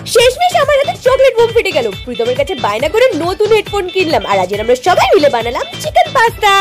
শেষমেশ আমার হাতে চকলেট বোম ফেটে গেল। প্রীতমের কাছে বায়না করে নতুন হেডফোন কিনলাম, আর আজ আমরা সবাই মিলে বানালাম চিকেন পাস্তা।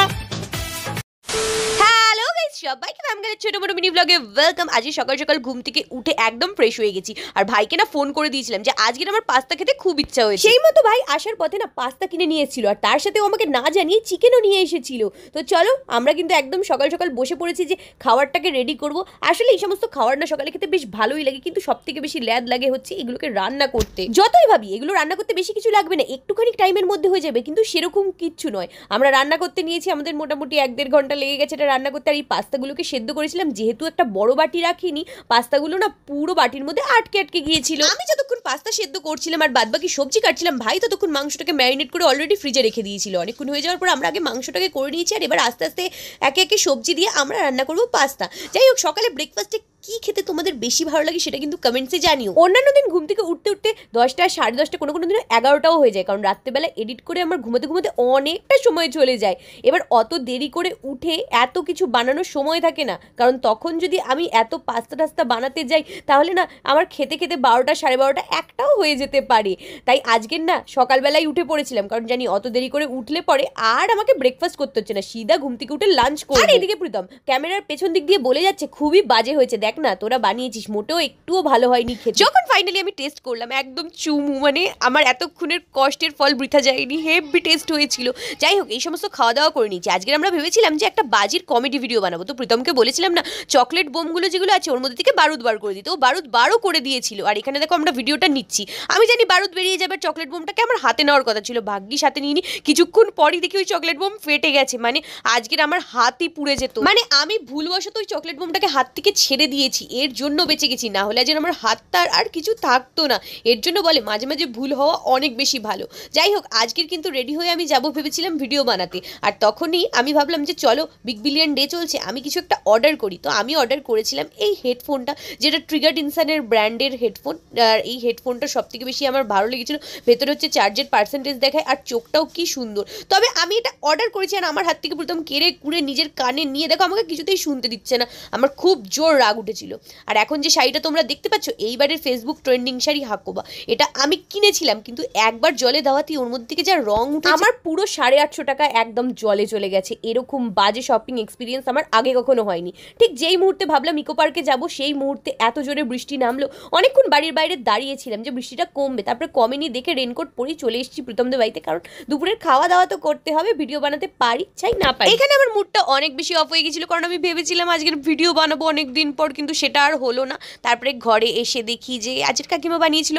সবাইকে ম্যামগালের ছোট মোটো মিনি ব্লগে ওয়েলকাম। আজকে সকাল সকাল ঘুম থেকে উঠে একদম ফ্রেশ হয়ে গেছি, আর ভাইকে না ফোন করে দিয়েছিলাম যে আজকে আমার পাস্তা খেতে খুব ইচ্ছা হয়েছে। সেই মতো ভাই আসার পথে না পাস্তা কিনে নিয়ে এসেছিল, আর তার সাথেও আমাকে না জানিয়ে চিকেনও নিয়ে এসেছিল। তো চলো আমরা কিন্তু একদম সকাল সকাল বসে পড়েছি যে খাবারটাকে রেডি করব। আসলে এই সমস্ত খাবার না সকালে খেতে বেশ ভালোই লাগে, কিন্তু সব থেকে বেশি ল্যাদ লাগে হচ্ছে এগুলোকে রান্না করতে। যতই ভাবি এগুলো রান্না করতে বেশি কিছু লাগবে না, একটুখানি টাইমের মধ্যে হয়ে যাবে, কিন্তু সেরকম কিচ্ছু নয়। আমরা রান্না করতে নিয়েছি, আমাদের মোটামুটি 1-1.5 ঘন্টা লেগে গেছে এটা রান্না করতে। আর এই পাস্তাগুলোকে সেদ্ধ করেছিলাম, যেহেতু একটা বড় বাটি রাখিনি, পাস্তাগুলো না পুরো বাটির মধ্যে আটকে গিয়েছিল। আমি যতক্ষণ পাস্তা সেদ্ধ করছিলাম আর বাদবাকি সবজি কাটছিলাম, ভাই ততক্ষণ মাংসটাকে ম্যারিনেট করে অলরেডি ফ্রিজে রেখে দিয়েছিল। অনেকক্ষণ হয়ে যাওয়ার পর আমরা আগে মাংসটাকে করে নিয়েছি, আর এবার আস্তে আস্তে একে একে সবজি দিয়ে আমরা রান্না করবো পাস্তা। যাই হোক, সকালে ব্রেকফাস্টে কি খেতে তোমাদের বেশি ভালো লাগে সেটা কিন্তু কমেন্টসে জানিও। অন্যান্য দিন ঘুম থেকে উঠতে উঠতে 10টা 10:30 কোনো কোনো দিন 11টাও হয়ে যায়, কারণ রাত্রেবেলা এডিট করে আমার ঘুমাতে ঘুমাতে অনেকটা সময় চলে যায়। এবার অত দেরি করে উঠে এত কিছু বানানোর সময় থাকে না, কারণ তখন যদি আমি এত পাস্তা টাস্তা বানাতে যাই তাহলে না আমার খেতে খেতে 12টা 12:30 1টাও হয়ে যেতে পারে। তাই আজকের না সকালবেলায় উঠে পড়েছিলাম, কারণ জানি অত দেরি করে উঠলে পরে আর আমাকে ব্রেকফাস্ট করতে হচ্ছে না, সিধা ঘুম থেকে উঠে লাঞ্চ করব। আর এদিকে প্রীতম ক্যামেরার পেছন দিক দিয়ে বলে যাচ্ছে খুবই বাজে হয়েছে, দেখ না তোরা বানিয়েছিস, মোটেও একটুও ভালো হয়নি খেতে। যখন ফাইনালি আমি টেস্ট করলাম একদম চুমু, মানে আমার এতক্ষণের কষ্টের ফল বৃথা যায়নি, হেভি টেস্ট হয়েছিল। যাই হোক, এই সমস্ত খাওয়া দাওয়া করে নিয়েছি। আজকে আমরা ভেবেছিলাম যে একটা বাজির কমেডি ভিডিও বানাবো, তো প্রীতমকে বলেছিলাম না চকলেট বোমগুলো যেগুলো আছে ওর মধ্যে থেকে বারুদ বার করে দিতে, ও বারুদ বারও করে দিয়েছিল। আর এখানে দেখো আমরা ভিডিওটা নিচ্ছি, আমি জানি বারুদ বেরিয়ে যাবে, চকলেট বোমটাকে আমার হাতে নেওয়ার কথা ছিল, ভাগ্যিস হাতে নিইনি। কিছুক্ষণ পরই দেখি ওই চকলেট বোম ফেটে গেছে, মানে আজকের আমার হাতই পুড়ে যেত। মানে আমি ভুলবশত ওই চকলেট বোমটাকে হাত থেকে ছেড়ে দিয়েছি, এর জন্য বেঁচে গেছি, না হলে যেন আমার হাতটা আর কিছু থাকতো না। এর জন্য বলে মাঝে মাঝে ভুল হওয়া অনেক বেশি ভালো। যাই হোক, আজকের কিন্তু রেডি হয়ে আমি যাবো ভেবেছিলাম ভিডিও বানাতে, আর তখনই আমি ভাবলাম যে চলো বিগ বিলিয়ন ডে চলছে, আমি কিছু একটা অর্ডার করি। তো আমি অর্ডার করেছিলাম এই হেডফোনটা, যেটা ট্রিগার্ড ইনসানের ব্র্যান্ডের হেডফোন। আর এই হেডফোনটা সব থেকে বেশি আমার ভালো লেগেছিল, ভেতরে হচ্ছে চার্জের পার্সেন্টেজ দেখায়, আর চোখটাও কি সুন্দর। তবে আমি এটা অর্ডার করেছি, আর আমার হাত থেকে প্রথম কেড়ে কুড়ে নিজের কানে নিয়ে দেখো আমাকে কিছুতেই শুনতে দিচ্ছে না, আমার খুব জোর রাগ উঠেছিল। আর এখন যে শাড়িটা তোমরা দেখতে পাচ্ছ এইবারের ফেসবুক ট্রেন্ডিং শাড়ি হাকোবা, এটা আমি কিনেছিলাম, কিন্তু একবার জলে দেওয়াতেই ওর মধ্যে থেকে যা রং উঠে আমার পুরো 850 টাকা একদম জলে চলে গেছে। এরকম বাজে শপিং এক্সপিরিয়েন্স আমার আগে কখনো হয়নি। ঠিক যেই মুহূর্তে ভাবলাম ইকো পার্কে যাবো, সেই মুহূর্তে এত জোরে বৃষ্টি নামলো। অনেকক্ষণ বাড়ির বাইরে দাঁড়িয়েছিলাম যে বৃষ্টিটা কমবে, তারপরে কমেনি দেখে রেনকোট পরেই চলে এসেছি প্রীতমদের বাড়িতে, কারণ দুপুরের খাওয়া দাওয়া তো করতে হবে, ভিডিও বানাতে পারি চাই না পারি। এখানে আমার মুডটা অনেক বেশি অফ হয়ে গেছিল, কারণ আমি ভেবেছিলাম আজকের ভিডিও বানাবো অনেক দিন পর, কিন্তু সেটা আর হলো না। তারপরে ঘরে এসে দেখি যে আজকের কাকিমা বানিয়েছিল